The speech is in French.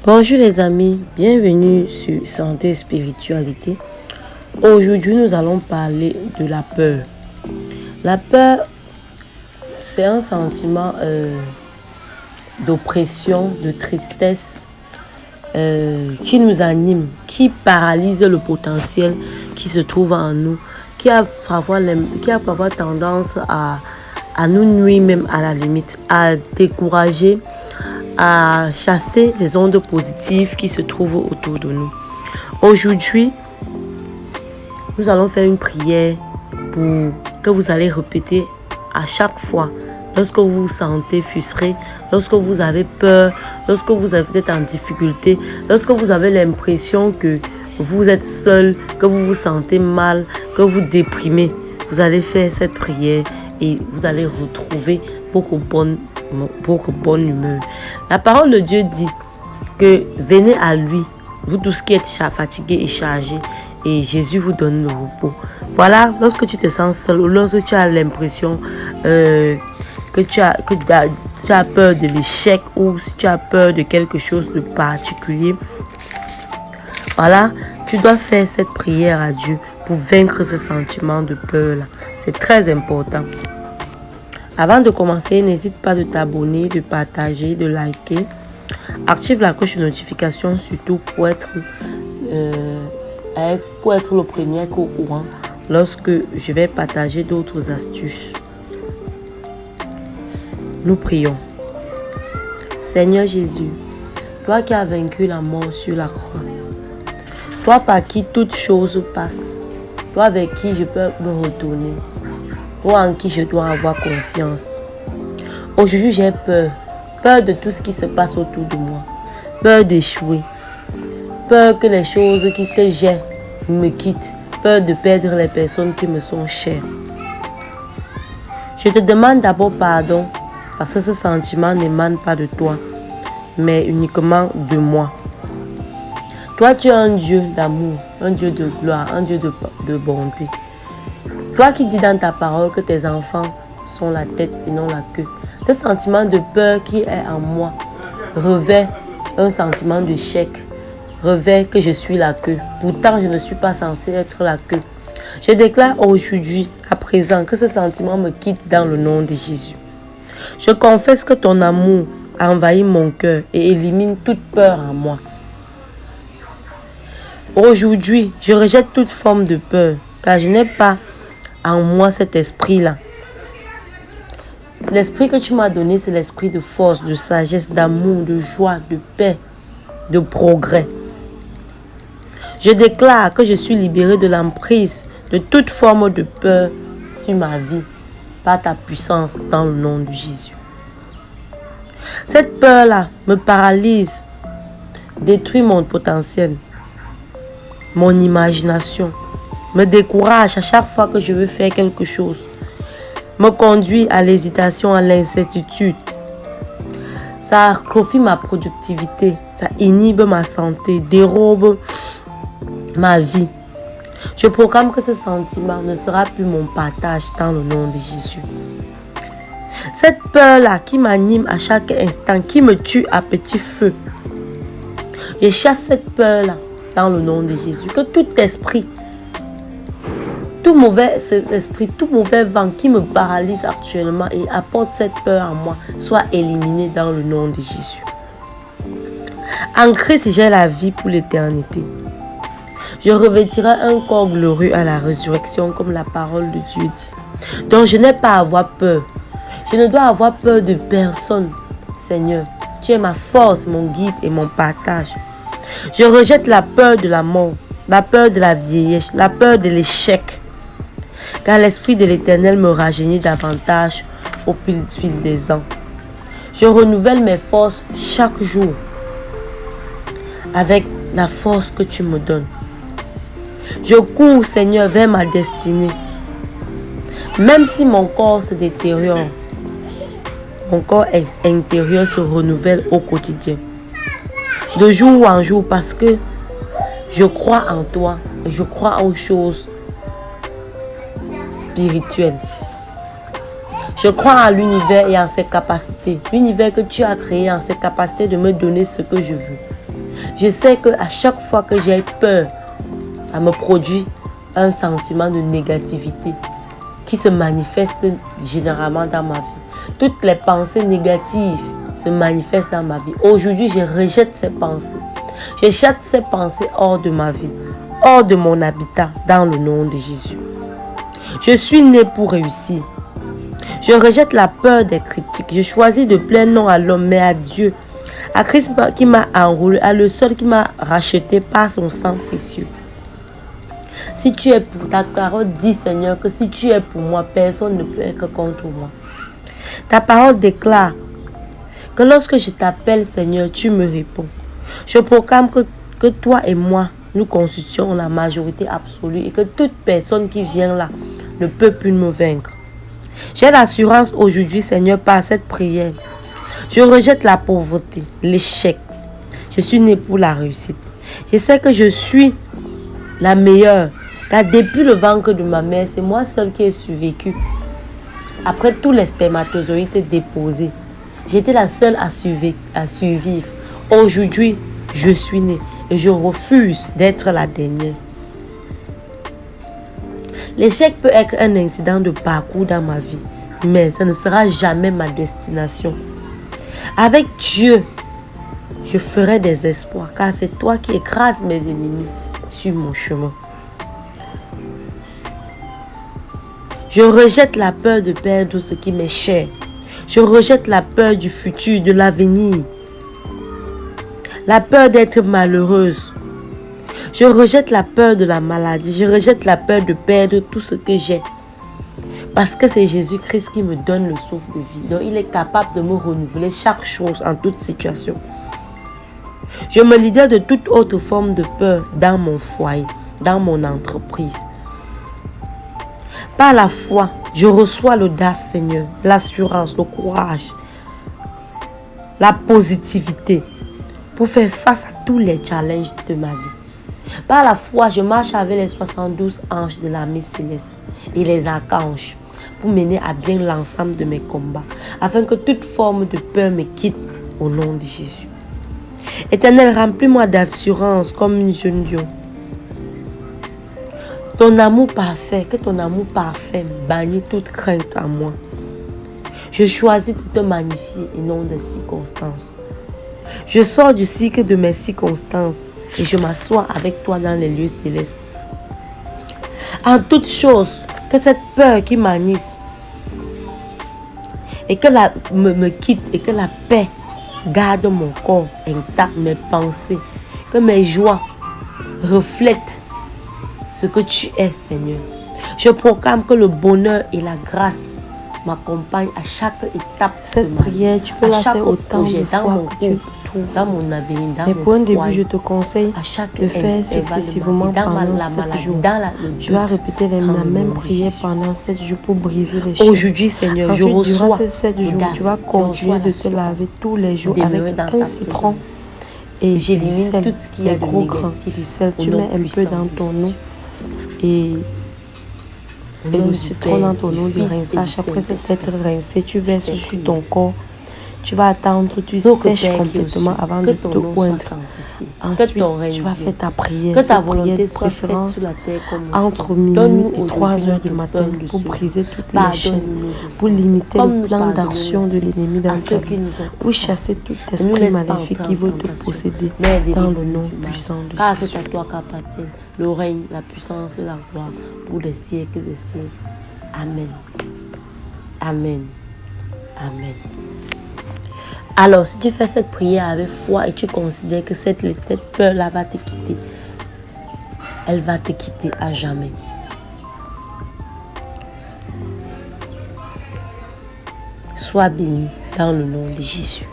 Bonjour les amis, bienvenue sur Santé et Spiritualité. Aujourd'hui, nous allons parler de la peur. La peur, c'est un sentiment d'oppression, de tristesse qui nous anime, qui paralyse le potentiel qui se trouve en nous, qui a parfois tendance à nous nuire même à la limite, à décourager, à chasser les ondes positives qui se trouvent autour de nous. Aujourd'hui, nous allons faire une prière pour que vous allez répéter à chaque fois. Lorsque vous vous sentez frustré, lorsque vous avez peur, lorsque vous êtes en difficulté, lorsque vous avez l'impression que vous êtes seul, que vous vous sentez mal, que vous déprimez, vous allez faire cette prière et vous allez retrouver votre bonne humeur. La parole de Dieu dit que venez à lui, vous tous qui êtes fatigués et chargés, et Jésus vous donne le repos. Voilà, lorsque tu te sens seul ou lorsque tu as l'impression que tu as peur de l'échec ou si tu as peur de quelque chose de particulier, voilà, tu dois faire cette prière à Dieu pour vaincre ce sentiment de peur-là. C'est très important. Avant de commencer, n'hésite pas de t'abonner, de partager, de liker. Active la cloche de notification surtout pour être le premier au courant lorsque je vais partager d'autres astuces. Nous prions. Seigneur Jésus, toi qui as vaincu la mort sur la croix, toi par qui toute chose passe, toi avec qui je peux me retourner, toi en qui je dois avoir confiance. Aujourd'hui, j'ai peur. Peur de tout ce qui se passe autour de moi. Peur d'échouer. Peur que les choses que j'ai me quittent. Peur de perdre les personnes qui me sont chères. Je te demande d'abord pardon parce que ce sentiment n'émane pas de toi, mais uniquement de moi. Toi, tu es un Dieu d'amour, un Dieu de gloire, un Dieu de bonté. Toi qui dis dans ta parole que tes enfants sont la tête et non la queue. Ce sentiment de peur qui est en moi revêt un sentiment d'échec, revêt que je suis la queue. Pourtant, je ne suis pas censée être la queue. Je déclare aujourd'hui, à présent, que ce sentiment me quitte dans le nom de Jésus. Je confesse que ton amour a envahi mon cœur et élimine toute peur en moi. Aujourd'hui, je rejette toute forme de peur, car je n'ai pas en moi cet esprit-là. L'esprit que tu m'as donné, c'est l'esprit de force, de sagesse, d'amour, de joie, de paix, de progrès. Je déclare que je suis libérée de l'emprise de toute forme de peur sur ma vie par ta puissance dans le nom de Jésus. Cette peur-là me paralyse, détruit mon potentiel, mon imagination, me décourage à chaque fois que je veux faire quelque chose, me conduit à l'hésitation, à l'incertitude. Ça atrophie ma productivité, ça inhibe ma santé, dérobe ma vie. Je proclame que ce sentiment ne sera plus mon partage dans le nom de Jésus. Cette peur-là qui m'anime à chaque instant, qui me tue à petit feu, je chasse cette peur-là dans le nom de Jésus. Que tout esprit, tout mauvais esprit, tout mauvais vent qui me paralyse actuellement et apporte cette peur en moi, soit éliminé dans le nom de Jésus. En Christ, j'ai la vie pour l'éternité. Je revêtirai un corps glorieux à la résurrection, comme la parole de Dieu dit. Donc je n'ai pas à avoir peur. Je ne dois avoir peur de personne. Seigneur, tu es ma force, mon guide et mon partage. Je rejette la peur de la mort, la peur de la vieillesse, la peur de l'échec. Car l'Esprit de l'Éternel me rajeunit davantage au fil des ans. Je renouvelle mes forces chaque jour avec la force que tu me donnes. Je cours, Seigneur, vers ma destinée. Même si mon corps se détériore, mon corps intérieur se renouvelle au quotidien. De jour en jour, parce que je crois en toi et je crois aux choses spirituelles. Je crois en l'univers et en ses capacités. L'univers que tu as créé en ses capacités de me donner ce que je veux. Je sais qu'à chaque fois que j'ai peur, ça me produit un sentiment de négativité qui se manifeste généralement dans ma vie. Toutes les pensées négatives se manifestent dans ma vie. Aujourd'hui, je rejette ces pensées. Je jette ces pensées hors de ma vie, hors de mon habitat, dans le nom de Jésus. Je suis né pour réussir. Je rejette la peur des critiques. Je choisis de plaire non à l'homme, mais à Dieu. À Christ qui m'a enroulé, à le seul qui m'a racheté par son sang précieux. Si tu es pour ta parole, dis Seigneur que si tu es pour moi, personne ne peut être contre moi. Ta parole déclare que lorsque je t'appelle Seigneur, tu me réponds. Je proclame que toi et moi, nous constituons la majorité absolue et que toute personne qui vient là ne peut plus me vaincre. J'ai l'assurance aujourd'hui, Seigneur, par cette prière. Je rejette la pauvreté, l'échec. Je suis né pour la réussite. Je sais que je suis la meilleure, car depuis le ventre de ma mère, c'est moi seule qui ai survécu. Après tous les spermatozoïdes déposés, j'étais la seule à survivre. Aujourd'hui, je suis née et je refuse d'être la dernière. L'échec peut être un incident de parcours dans ma vie, mais ce ne sera jamais ma destination. Avec Dieu, je ferai des espoirs, car c'est toi qui écrases mes ennemis sur mon chemin. Je rejette la peur de perdre ce qui m'est cher. Je rejette la peur du futur, de l'avenir. La peur d'être malheureuse. Je rejette la peur de la maladie. Je rejette la peur de perdre tout ce que j'ai. Parce que c'est Jésus-Christ qui me donne le souffle de vie. Donc il est capable de me renouveler chaque chose en toute situation. Je me libère de toute autre forme de peur dans mon foyer, dans mon entreprise. Par la foi, je reçois l'audace, Seigneur, l'assurance, le courage, la positivité pour faire face à tous les challenges de ma vie. Par la foi, je marche avec les 72 anges de l'armée céleste et les archanges pour mener à bien l'ensemble de mes combats, afin que toute forme de peur me quitte au nom de Jésus. Éternel, remplis-moi d'assurance comme une jeune lion. Ton amour parfait, que ton amour parfait bannisse toute crainte en moi. Je choisis de te magnifier et non des circonstances. Je sors du cycle de mes circonstances et je m'assois avec toi dans les lieux célestes. En toute chose, que cette peur qui m'anise et que me quitte et que la paix garde mon corps intact, mes pensées, que mes joies reflètent ce que tu es, Seigneur. Je proclame que le bonheur et la grâce m'accompagnent à chaque étape cette prière. Tu peux la faire autant de fois que tu trouves. Dans mon avenir, dans mais mon pour un début, foyer, je te conseille à chaque de faire successivement pendant 7 jours. Tu vas répéter la même prière pendant 7 jours pour briser les chaînes. Aujourd'hui, Seigneur, je Ensuite, durant reçois ces 7 jours, tu vas continuer de te laver tous les jours avec un citron et du sel, tout ce qu'il y a de gros grains du sel. Tu mets un peu dans ton eau et le citron dans ton eau de rinçage. Après s'être rincé, tu verses sur ton corps. Tu vas attendre, tu sèches complètement avant de te oindre. Ensuite, tu vas faire ta prière. Que ta volonté soit faite sur la terre comme entre minuit et 3 heures du matin pour briser toutes les chaînes, pour limiter le plan d'action de l'ennemi dans ta vie, pour chasser tout esprit maléfique qui veut te posséder dans le nom puissant de Jésus. Car c'est à toi qu'appartiennent le règne, la puissance et la gloire pour les siècles des siècles. Amen. Amen. Amen. Alors, si tu fais cette prière avec foi et tu considères que cette peur-là va te quitter, elle va te quitter à jamais. Sois béni dans le nom de Jésus.